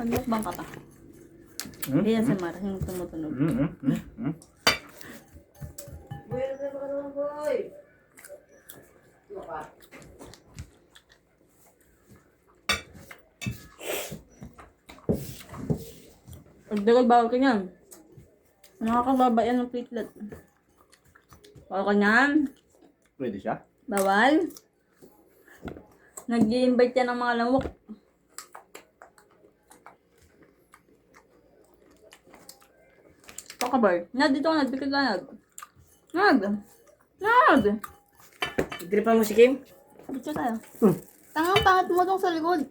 Magmukbang ka pa. Hindi yan si Mara, yung tumutunog. Boy, ano ba naman, boy? Pagdagal, bawal ka niyan. Nakakababa yan ng platelet. Bawal ka niyan. Pwede siya? Bawal. Nag-i-invite yan ng mga lamok. Pakabar. Nad, dito ka, Nad. Bigla ka, Nad. Nad! Nad! Gripan mo si Kim? Dito tayo. Tangang pangat mo tong sa likod.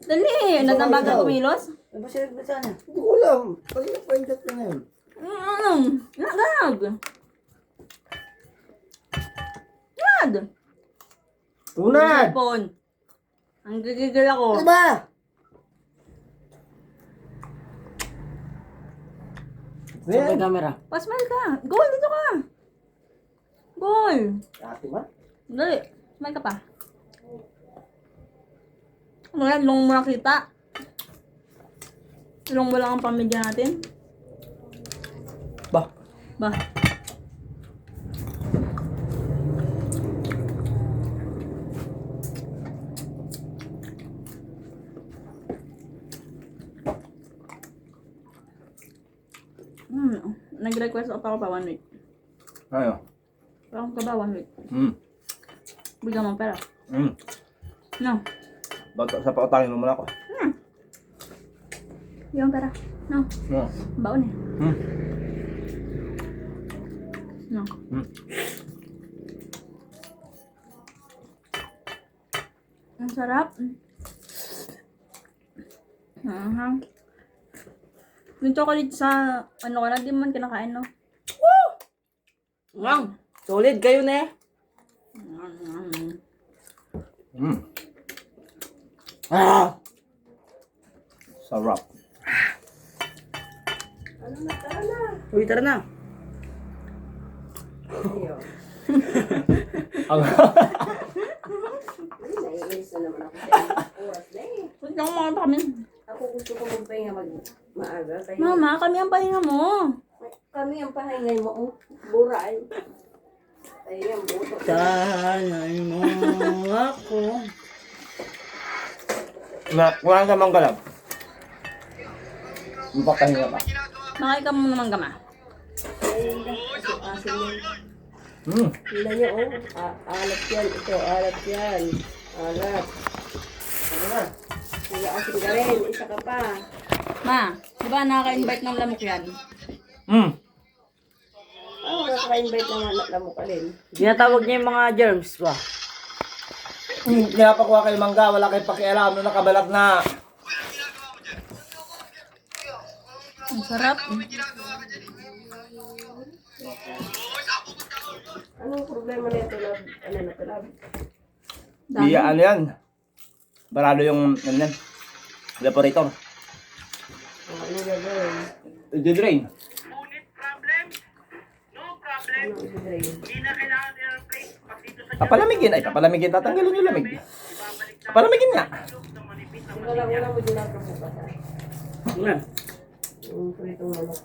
Dali! Nad, ang bagal kumilos? Ano ba siya nagbasa na? Hindi ko alam. Pag pa-inject ka na yun. Ano? Nagag! Nad! Tunad! Cellphone. Ang gigigil ako. Ano ba? Sa may camera. Pasmile ka. Goal, dito ka. Goal. Ate ba? Dali. Smile ka pa. Ano yan? Long mo nakita. Long mo lang ang pamilya natin. Ba? Ba? Nag-request ako pa 1 week. Ayo. Parang ka ba 1 week? Bigyan mo ang pera. No. Bato sa pautangin mo muna ako. Yung pera. No. No. Baon eh. No. Ang sarap. Yung chocolate sa ano ka na, di man kinakain, no? Wow! Solid kayo na eh. Ah! Sarap. Uy, tara na. Ang Naiinis na naman ako sa oras na eh. Huwag na mga kami. Ako gusto ko magpahinga maaga. Kaya Mama, kami ang pahinga mo. kami ang pahingay mo. Oh. Buray. Ay, ang buto. Sanay mo ako. wala ka mang galap. Magpapahinga pa. Makay ka mo naman gama. Ay, asin yan. Hila niyo, oh. Alat yan. Ito, alat yan. Alat. Ano na? Hila asin ka rin. Isa ka pa. Ma, di ba nakaka-invite ng lamok yan? Oh, nakaka-invite ng lamok alin. Ginatawag niya yung mga germs ba? Pinapakuha kayo mangga, wala kayong pakialam nung nakabalat na. Ang sarap. Anong problema na ito, lab? Ano na ito, lab? Dami. Di ano yan. Barado yung ano yan. Evaporator. Ano gagawin? I-drain. Ano i-drain? Papalamigin. Ay, papalamigin. Tatanggalin yung lamig. Papalamigin nga. Wala mo ginagawa bukas, ha? Wala. Yung pritong manok.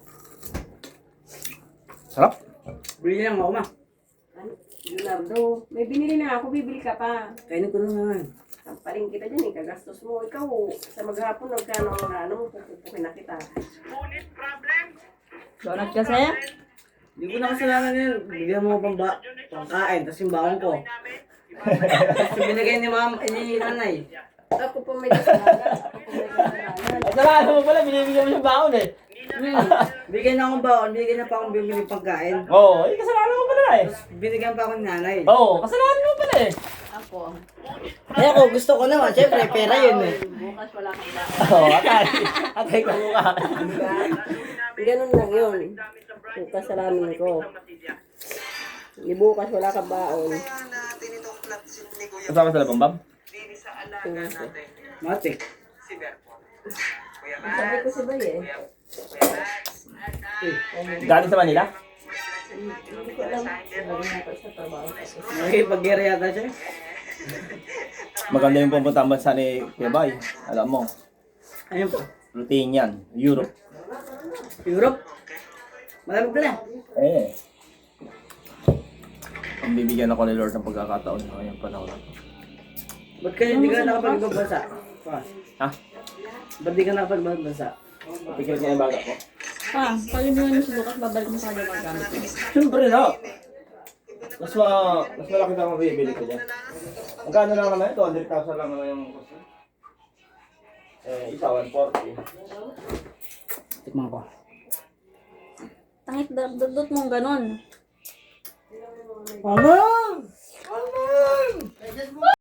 Sarap. Bili lang ako, ma. Ano? Leonardo, may binili na ako, bibili ka pa. Kainin ko na naman. Tampaling kita dyan eh, kagastos mo. Ikaw, sa maghapon, nagkano ang ano, pupupukin na kita. Donut kasi. Hindi ko na kasalanan yun. Bigyan mo pangkain, tapos yung baon ko. Tapos yung binigay ni nanay. Ako pa may kasalanan. Kasalanan mo pala, binibigyan mo yung baon eh. Bigyan na akong baon, bigyan na pa akong bibili pagkain. Oo, kasalanan mo pala eh. Binigyan pa ako ni nanay. Oo, kasalanan mo pala eh. Ako. Kaya ako gusto ko naman, syempre pera yun eh. Bukas wala kang baon. Oo, atay ko mukha. Ganun lang yun. Kung kasalanan ko. Di bukas wala kang baon. Kasama sa labang, Bam? Mati. Sabi ko si Bay eh. Galing sa Manila? Hindi ko alam. Sabi nga ko sa trabaho. Nakikipag-gera yata siya. Maganda yung pupunta ang bansa ni Kuya Bay. Alam mo, Ayun po. routine yan. Europe. Europe. Malamig pala. Eh. Ang bibigyan ako ni Lord ng pagkakataon sa ngayong panahon na to. Ba't kayo hindi ka nakapag-ibang bansa? Ha? Ba't di ka nakapag-ibang bansa? Pikil niya yung baga ko. Pag hindi mo si Lucas, babalik mo sa kanya ang gamit mo. Siyempre na. Mas malaki na akong bibili ko dyan. Magkano lang naman ito? 100,000 lang naman yung cost. Isa 140. Tikman ko. Tangit, dudot mong ganon. Aman! Aman!